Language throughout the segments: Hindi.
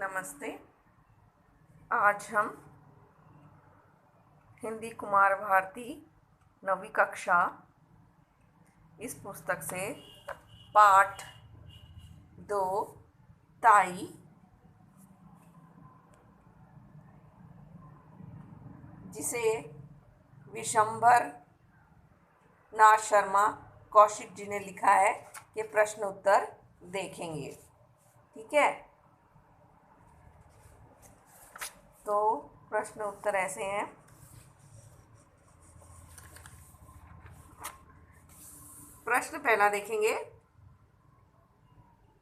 नमस्ते। आज हम हिंदी कुमार भारती नवीं कक्षा इस पुस्तक से पाठ 2 ताई, जिसे विशंभर नाथ शर्मा कौशिक जी ने लिखा है, के प्रश्न उत्तर देखेंगे। ठीक है, तो प्रश्न उत्तर ऐसे हैं। प्रश्न पहला देखेंगे,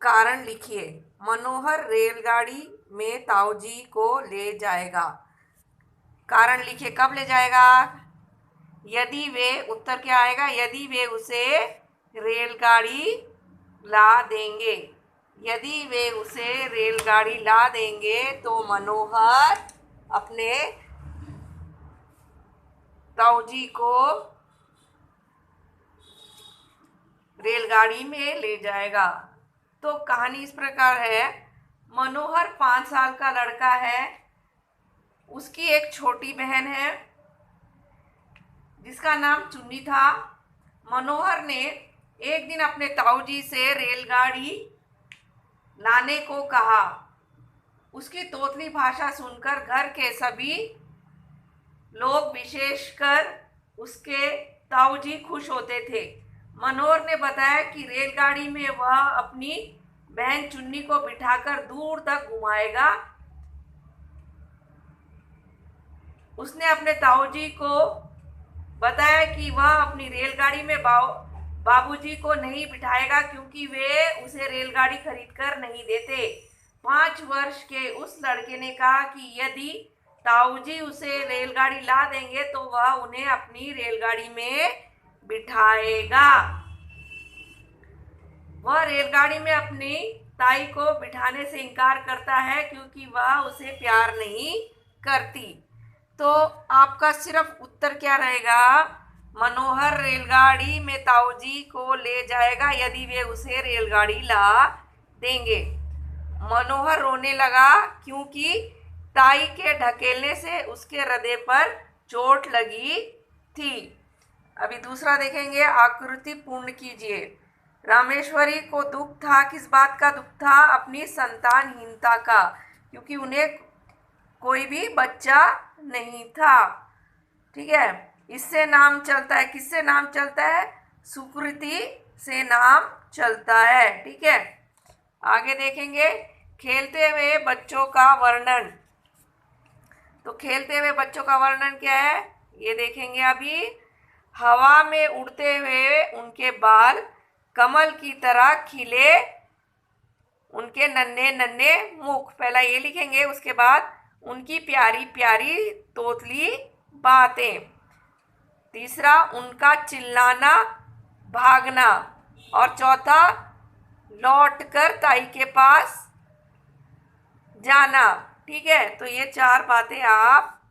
कारण लिखिए। मनोहर रेलगाड़ी में ताऊजी को ले जाएगा। कारण लिखिए, कब ले जाएगा? यदि वे, उत्तर क्या आएगा? यदि वे उसे रेलगाड़ी ला देंगे। यदि वे उसे रेलगाड़ी ला देंगे तो मनोहर अपने ताऊजी को रेलगाड़ी में ले जाएगा। तो कहानी इस प्रकार है। मनोहर 5 साल का लड़का है। उसकी एक छोटी बहन है जिसका नाम चुन्नी था। मनोहर ने एक दिन अपने ताऊजी से रेलगाड़ी लाने को कहा। उसकी तोतली भाषा सुनकर घर के सभी लोग, विशेषकर उसके ताऊजी, खुश होते थे। मनोहर ने बताया कि रेलगाड़ी में वह अपनी बहन चुन्नी को बिठाकर दूर तक घुमाएगा। उसने अपने ताऊजी को बताया कि वह अपनी रेलगाड़ी में बाबूजी को नहीं बिठाएगा, क्योंकि वे उसे रेलगाड़ी खरीदकर नहीं देते। 5 वर्ष के उस लड़के ने कहा कि यदि ताऊजी उसे रेलगाड़ी ला देंगे तो वह उन्हें अपनी रेलगाड़ी में बिठाएगा। वह रेलगाड़ी में अपनी ताई को बिठाने से इनकार करता है क्योंकि वह उसे प्यार नहीं करती। तो आपका सिर्फ उत्तर क्या रहेगा? मनोहर रेलगाड़ी में ताऊजी को ले जाएगा यदि वे उसे रेलगाड़ी ला देंगे। मनोहर रोने लगा क्योंकि ताई के ढकेलने से उसके हृदय पर चोट लगी थी। अभी दूसरा देखेंगे, आकृति पूर्ण कीजिए। रामेश्वरी को दुख था। किस बात का दुख था? अपनी संतानहीनता का, क्योंकि उन्हें कोई भी बच्चा नहीं था। ठीक है, इससे नाम चलता है। किससे नाम चलता है? सुकृति से नाम चलता है। ठीक है, आगे देखेंगे, खेलते हुए बच्चों का वर्णन। तो खेलते हुए बच्चों का वर्णन क्या है, ये देखेंगे अभी। हवा में उड़ते हुए उनके बाल कमल की तरह खिले, उनके नन्हे नन्हे मुख। पहला ये लिखेंगे, उसके बाद उनकी प्यारी प्यारी तोतली बातें। तीसरा, उनका चिल्लाना, भागना। और चौथा, लौटकर ताई के पास जाना। ठीक है, तो ये 4 बातें आप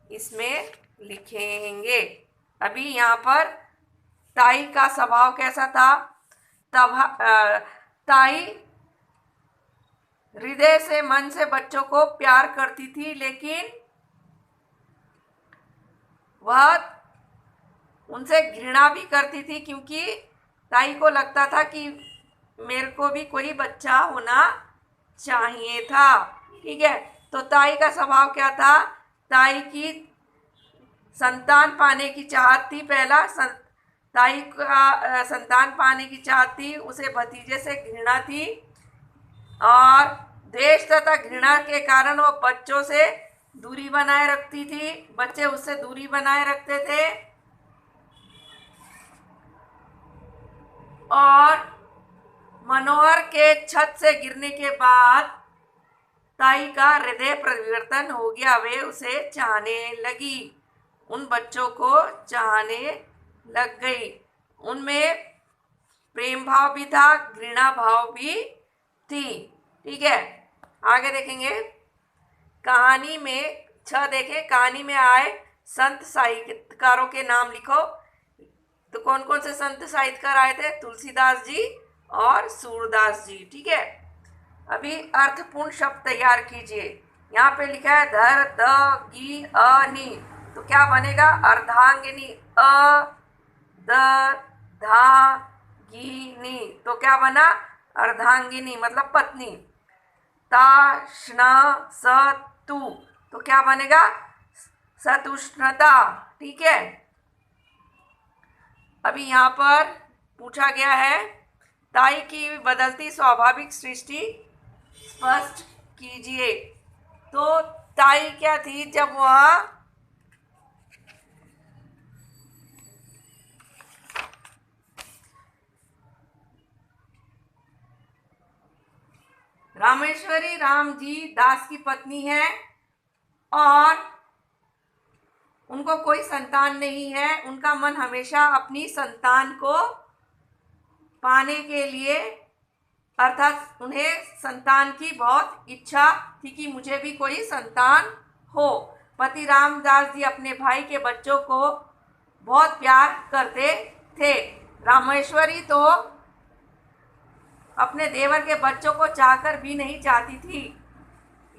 इसमें लिखेंगे। अभी यहाँ पर ताई का स्वभाव कैसा था? ताई हृदय से, मन से बच्चों को प्यार करती थी, लेकिन वह उनसे घृणा भी करती थी, क्योंकि ताई को लगता था कि मेरे को भी कोई बच्चा होना चाहिए था। ठीक है, तो ताई का स्वभाव क्या था? ताई की संतान पाने की चाहत थी। पहला, ताई का संतान पाने की चाहत थी। उसे भतीजे से घृणा थी, और द्वेष तथा घृणा के कारण वो बच्चों से दूरी बनाए रखती थी। बच्चे उससे दूरी बनाए रखते थे। और मनोहर के छत से गिरने के बाद ताई का हृदय परिवर्तन हो गया। वे उसे चाहने लगी, उन बच्चों को चाहने लग गई। उनमें प्रेम भाव भी था, घृणा भाव भी थी। ठीक है, आगे देखेंगे। कहानी में 6 देखें, कहानी में आए संत साहित्यकारों के नाम लिखो। तो कौन कौन से संत साहित्यकार आए थे? तुलसीदास जी और सूरदास जी। ठीक है, अभी अर्थपूर्ण शब्द तैयार कीजिए। यहाँ पे लिखा है धर द गी अ नी, तो क्या बनेगा? अर्धांगिनी। अ द धा गी नी, तो क्या बना? अर्धांगिनी मतलब पत्नी। ता श्न स तु, तो क्या बनेगा? सतुष्णता। ठीक है। अभी यहाँ पर पूछा गया है ताई की बदलती स्वाभाविक सृष्टि स्पष्ट कीजिए। तो ताई क्या थी? जब वह रामेश्वरी राम जी दास की पत्नी है और उनको कोई संतान नहीं है। उनका मन हमेशा अपनी संतान को पाने के लिए, अर्थात उन्हें संतान की बहुत इच्छा थी कि मुझे भी कोई संतान हो। पति रामदास जी अपने भाई के बच्चों को बहुत प्यार करते थे। रामेश्वरी तो अपने देवर के बच्चों को चाहकर भी नहीं चाहती थी।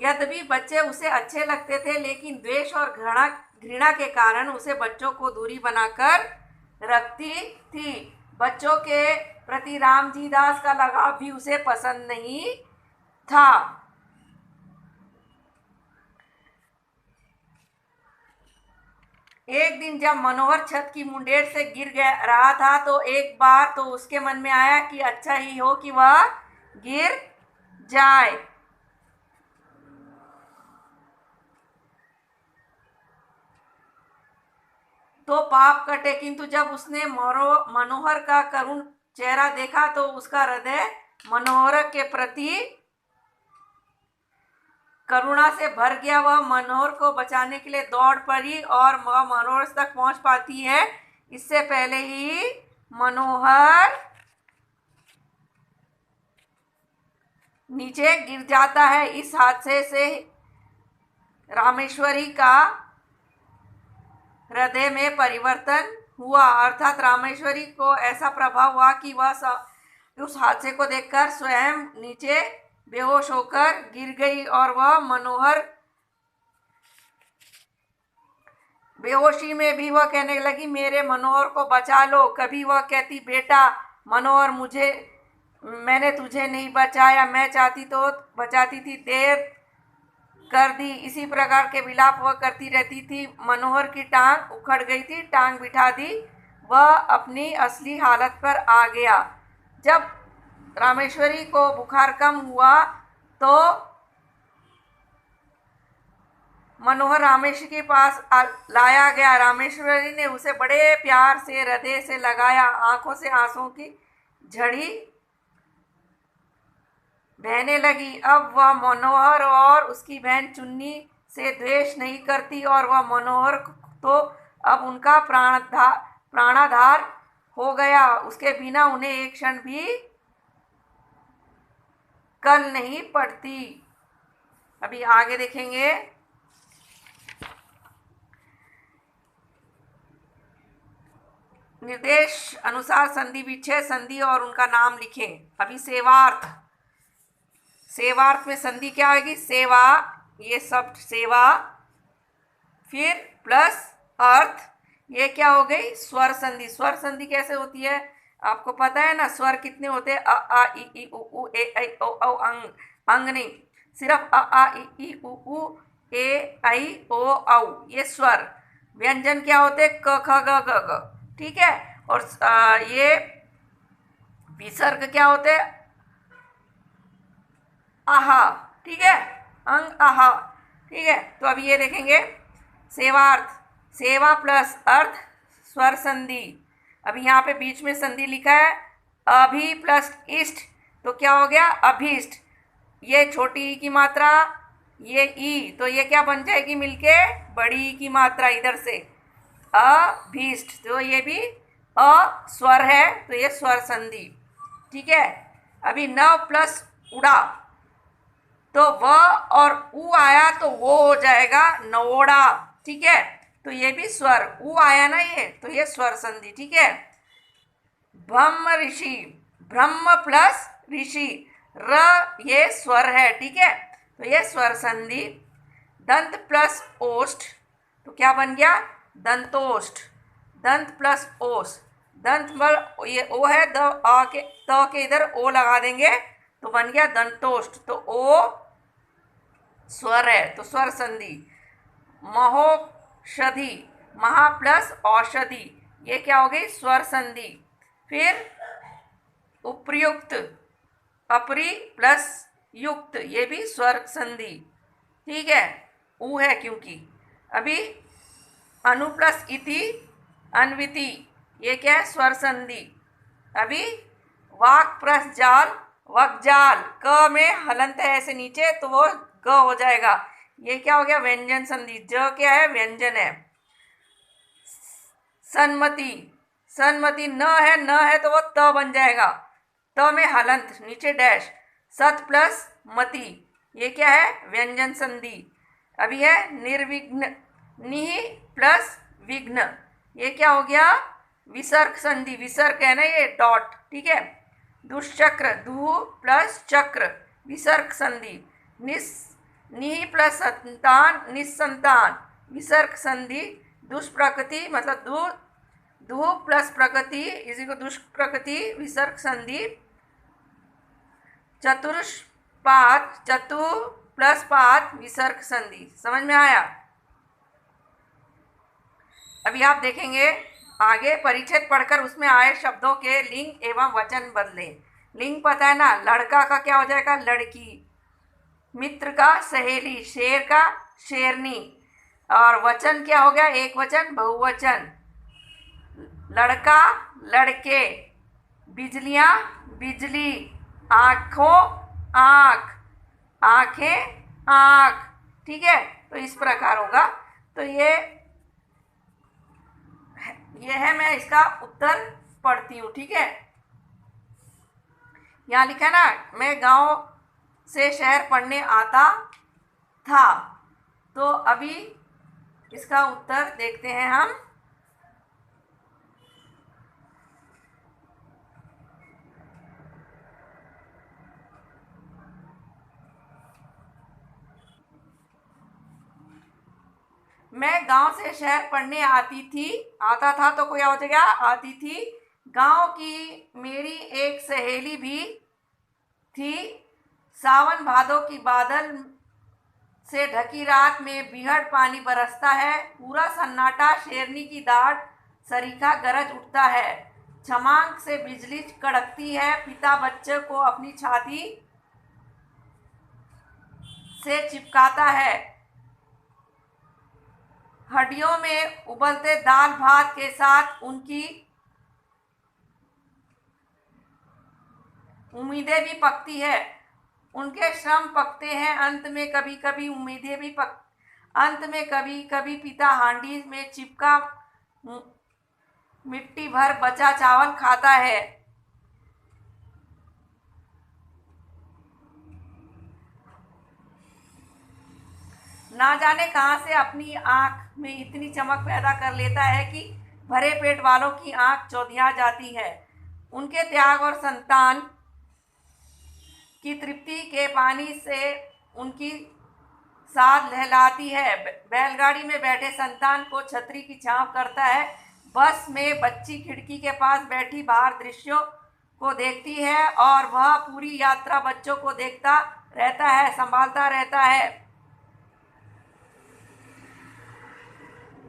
यद्यपि बच्चे उसे अच्छे लगते थे, लेकिन द्वेष और घृणा के कारण उसे बच्चों को दूरी बनाकर रखती थी। बच्चों के प्रति रामजी दास का लगाव भी उसे पसंद नहीं था। एक दिन जब मनोहर छत की मुंडेर से गिर रहा था, तो एक बार तो उसके मन में आया कि अच्छा ही हो कि वह गिर जाए। तो पाप कटे। किंतु जब उसने मनोहर का करुण चेहरा देखा तो उसका हृदय मनोहर के प्रति करुणा से भर गया। वह मनोहर को बचाने के लिए दौड़ पड़ी और वह मनोहर तक पहुंच पाती है इससे पहले ही मनोहर नीचे गिर जाता है। इस हादसे से रामेश्वरी का हृदय में परिवर्तन हुआ, अर्थात रामेश्वरी को ऐसा प्रभाव हुआ कि वह उस हादसे को देखकर स्वयं नीचे बेहोश होकर गिर गई और वह मनोहर बेहोशी में भी वह कहने लगी, मेरे मनोहर को बचा लो। कभी वह कहती, बेटा मनोहर, मैंने तुझे नहीं बचाया, मैं चाहती तो बचाती थी, देर कर दी। इसी प्रकार के विलाप वह करती रहती थी। मनोहर की टांग उखड़ गई थी, टांग बिठा दी, वह अपनी असली हालत पर आ गया। जब रामेश्वरी को बुखार कम हुआ तो मनोहर रामेश्वरी के पास लाया गया। रामेश्वरी ने उसे बड़े प्यार से हृदय से लगाया। आंखों से आंसुओं की झड़ी बहने लगी। अब वह मनोहर और उसकी बहन चुन्नी से द्वेष नहीं करती और वह मनोहर तो अब उनका प्राणाधार हो गया। उसके बिना उन्हें एक क्षण भी कल नहीं पड़ती। अभी आगे देखेंगे। निर्देश अनुसार संधि विच्छेद संधि और उनका नाम लिखें। अभी सेवार्थ। सेवार्थ में संधि क्या होगी? सेवा, ये शब्द सेवा, फिर प्लस अर्थ, ये क्या हो गई? स्वर संधि। स्वर संधि कैसे होती है आपको पता है ना? स्वर कितने होते हैं? अ आ इ उ ए ऐ ओ औ अंग। अंग नहीं, सिर्फ अ आ इ उ ए ऐ ओ औ, ये स्वर। व्यंजन क्या होते हैं? क ख ग घ ग। ठीक है। और ये विसर्ग क्या होते हैं? आहा। ठीक है, अंग आहा। ठीक है, तो अभी ये देखेंगे सेवार्थ। सेवा प्लस अर्थ स्वर संधि। अभी यहाँ पे बीच में संधि लिखा है अभि प्लस इष्ट, तो क्या हो गया? अभीष्ट। ये छोटी ई की मात्रा, ये ई, तो ये क्या बन जाएगी मिलके? बड़ी ई की मात्रा इधर से, अभीष्ट। तो ये भी अ स्वर है, तो ये स्वर संधि। ठीक है। अभी नव प्लस उड़ा, तो व और उ आया तो वो हो जाएगा नवोड़ा। ठीक है, तो ये भी स्वर। उ आया ना ये, तो ये स्वर संधि। ठीक है। ब्रह्म ऋषि, ब्रह्म प्लस ऋषि, र ये स्वर है, ठीक है। तो ये स्वर संधि। दंत प्लस ओष्ठ, तो क्या बन गया? दंतोष्ठ। दंत प्लस ओष्ठ, दंत बल ये ओ है, द आ के त के इधर ओ लगा देंगे तो बन गया दंतोष्ठ। तो ओ स्वर है, तो स्वर संधि। महोषधि, महा प्लस औषधि, ये क्या हो गई? स्वर संधि। फिर उपर्युक्त, अपरी प्लस युक्त, ये भी स्वर संधि, ठीक है। ऊ है क्योंकि। अभी अनु प्लस इति, अन्विति, ये क्या है? स्वर संधि। अभी वाक प्लस जाल, वकजाल, क में हलंत है ऐसे नीचे तो वो ग हो जाएगा। ये क्या हो गया? व्यंजन संधि। ज क्या है? व्यंजन है। सन्मति, सन्मति न है, न है तो वो त बन जाएगा। त में हलंत, नीचे डैश। सत प्लस मति, ये क्या है? व्यंजन संधि। अभी है निर्विघ्न, निहि प्लस विघ्न, ये क्या हो गया? विसर्ग संधि। विसर्ग है ना ये, डॉट, ठीक है। दुष्चक्र, दु प्लस चक्र, विसर्ग संधि। निहि प्लस संतान, निसंतान, विसर्ग संधि। दुष्प्रकृति मतलब दु प्लस प्रकृति इसी को दुष्प्रकृति, विसर्ग संधि। चतुष्पाद, चतु प्लस पाद, विसर्ग संधि। समझ में आया? अभी आप देखेंगे आगे परिच्छेद पढ़कर उसमें आए शब्दों के लिंग एवं वचन बदले। लिंग पता है ना, लड़का का क्या हो जाएगा? लड़की। मित्र का सहेली, शेर का शेरनी। और वचन क्या हो गया? एक वचन, बहुवचन। लड़का लड़के, बिजलियां बिजली, आँखों आँख, आँखें आँख, ठीक है। तो इस प्रकार होगा। तो ये है, मैं इसका उत्तर पढ़ती हूँ, ठीक है। यहाँ लिखा ना, मैं गांव से शहर पढ़ने आता था। तो अभी इसका उत्तर देखते हैं हम। मैं गांव से शहर पढ़ने आती थी, आता था तो कोई हो जाएगा? आती थी। गांव की मेरी एक सहेली भी थी। सावन भादों की बादल से ढकी रात में बीहड़ पानी बरसता है। पूरा सन्नाटा, शेरनी की दाढ़ सरीखा गरज उठता है। छमांग से बिजली कड़कती है। पिता बच्चे को अपनी छाती से चिपकाता है। हड्डियों में उबलते दाल भात के साथ उनकी उम्मीदें भी पकती है। उनके श्रम पकते हैं, अंत में कभी कभी उम्मीदें भी अंत में कभी कभी पिता हांडी में चिपका मिट्टी भर बचा चावल खाता है। ना जाने कहां से अपनी आंख में इतनी चमक पैदा कर लेता है कि भरे पेट वालों की आंख चौधिया जाती है। उनके त्याग और संतान की तृप्ति के पानी से उनकी साथ लहलाती है। बैलगाड़ी में बैठे संतान को छतरी की छांव करता है। बस में बच्ची खिड़की के पास बैठी बाहर दृश्यों को देखती है और वह पूरी यात्रा बच्चों को देखता रहता है, संभालता रहता है।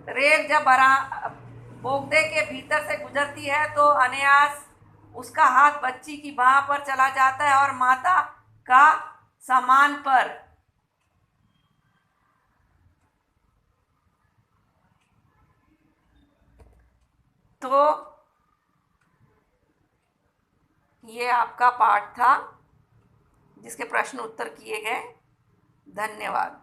रेल जब बोगदे के भीतर से गुजरती है तो अनायास उसका हाथ बच्ची की बाह पर चला जाता है और माता का सामान पर। तो ये आपका पाठ था जिसके प्रश्न उत्तर किए गए। धन्यवाद।